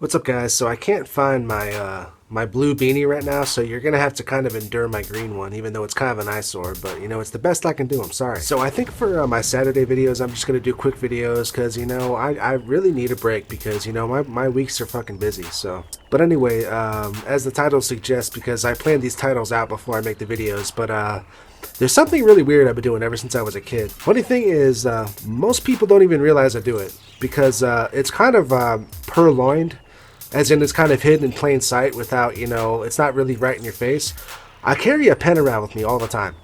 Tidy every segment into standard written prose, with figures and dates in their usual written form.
What's up, guys? So I can't find my my blue beanie right now, so you're gonna have to kind of endure my green one, even though it's kind of an eyesore, but you know, it's the best I can do. I'm sorry. So I think for my Saturday videos, I'm just gonna do quick videos because, you know, I really need a break because, you know, my weeks are fucking busy. So, but anyway, as the title suggests, because I planned these titles out before I make the videos, but there's something really weird I've been doing ever since I was a kid. Funny thing is, most people don't even realize I do it because it's kind of purloined. As in, it's kind of hidden in plain sight without, you know, it's not really right in your face. I carry a pen around with me all the time.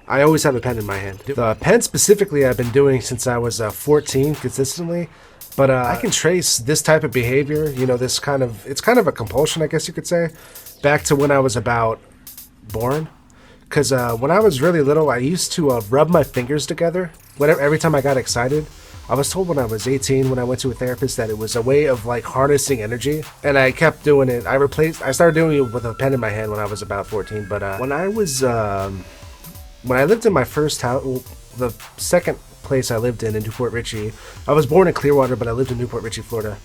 I always have a pen in my hand. The pen specifically I've been doing since I was 14 consistently. But I can trace this type of behavior, you know, it's kind of a compulsion, I guess you could say, back to when I was about born. Because when I was really little, I used to rub my fingers together every time I got excited. I was told when I was 18, when I went to a therapist, that it was a way of like harnessing energy, and I kept doing it. I started doing it with a pen in my hand when I was about 14. But when I lived in my first house, well, the second place I lived in Newport Richey, I was born in Clearwater, but I lived in Newport Richey, Florida.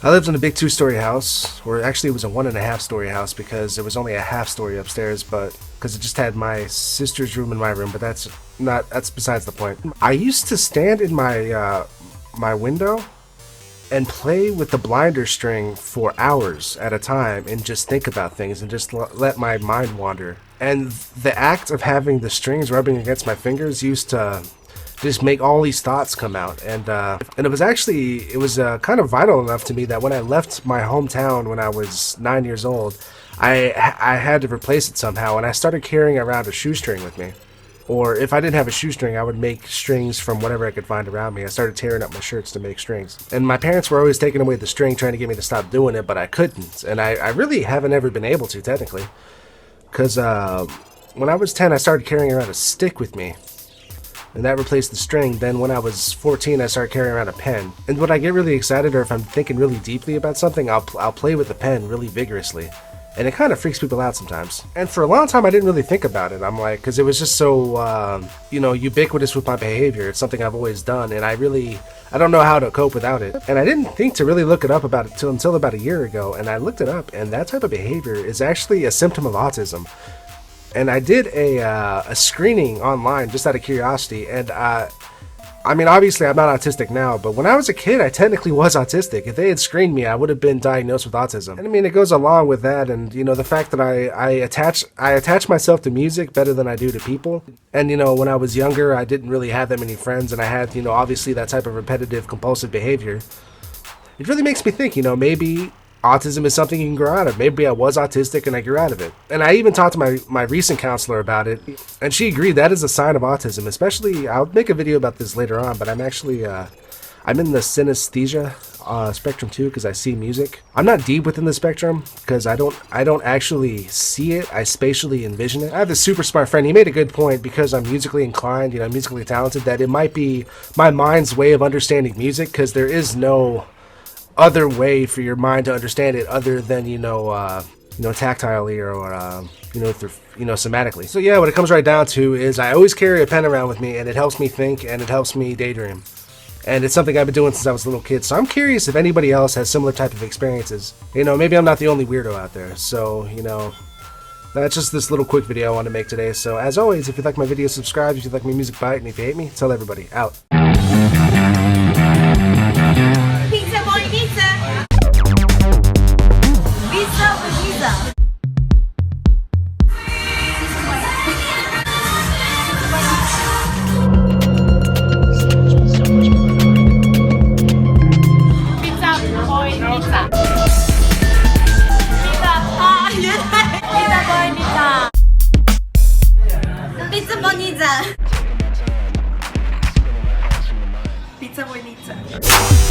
I lived in a big 2-story house, or actually it was a 1.5-story house because it was only a half-story upstairs, but because it just had my sister's room and my room, but that's besides the point. I used to stand in my my window and play with the blinder string for hours at a time and just think about things and just let my mind wander. And the act of having the strings rubbing against my fingers used to just make all these thoughts come out, and it was kind of vital enough to me that when I left my hometown when I was 9 years old, I had to replace it somehow, and I started carrying around a shoestring with me. Or if I didn't have a shoestring, I would make strings from whatever I could find around me. I started tearing up my shirts to make strings, and my parents were always taking away the string, trying to get me to stop doing it, but I couldn't, and I really haven't ever been able to technically, because when I was 10, I started carrying around a stick with me. And that replaced the string. Then when I was 14, I started carrying around a pen. And when I get really excited or if I'm thinking really deeply about something, I'll play with the pen really vigorously. And it kind of freaks people out sometimes. And for a long time, I didn't really think about it. I'm like, because it was just so, you know, ubiquitous with my behavior. It's something I've always done, and I don't know how to cope without it. And I didn't think to really look it up about it until about a year ago. And I looked it up, and that type of behavior is actually a symptom of autism. And I did a screening online just out of curiosity, and I mean, obviously I'm not autistic now, but when I was a kid, I technically was autistic. If they had screened me, I would have been diagnosed with autism. And I mean, it goes along with that, and you know, the fact that I attach myself to music better than I do to people. And you know, when I was younger, I didn't really have that many friends, and I had, you know, obviously that type of repetitive, compulsive behavior. It really makes me think, you know, maybe autism is something you can grow out of. Maybe I was autistic and I grew out of it. And I even talked to my recent counselor about it, and she agreed that is a sign of autism. Especially, I'll make a video about this later on, but I'm actually, I'm in the synesthesia spectrum too, because I see music. I'm not deep within the spectrum because I don't actually see it. I spatially envision it. I have this super smart friend. He made a good point because I'm musically inclined, you know, musically talented, that it might be my mind's way of understanding music, because there is no other way for your mind to understand it other than, you know, tactilely or you know, through, you know, somatically. So yeah, what it comes right down to is I always carry a pen around with me, and it helps me think and it helps me daydream. And it's something I've been doing since I was a little kid. So I'm curious if anybody else has similar type of experiences. You know, maybe I'm not the only weirdo out there. So, you know, that's just this little quick video I want to make today. So as always, if you like my video, subscribe. If you like my music, buy it. And if you hate me, tell everybody. Out. Pizza bonita.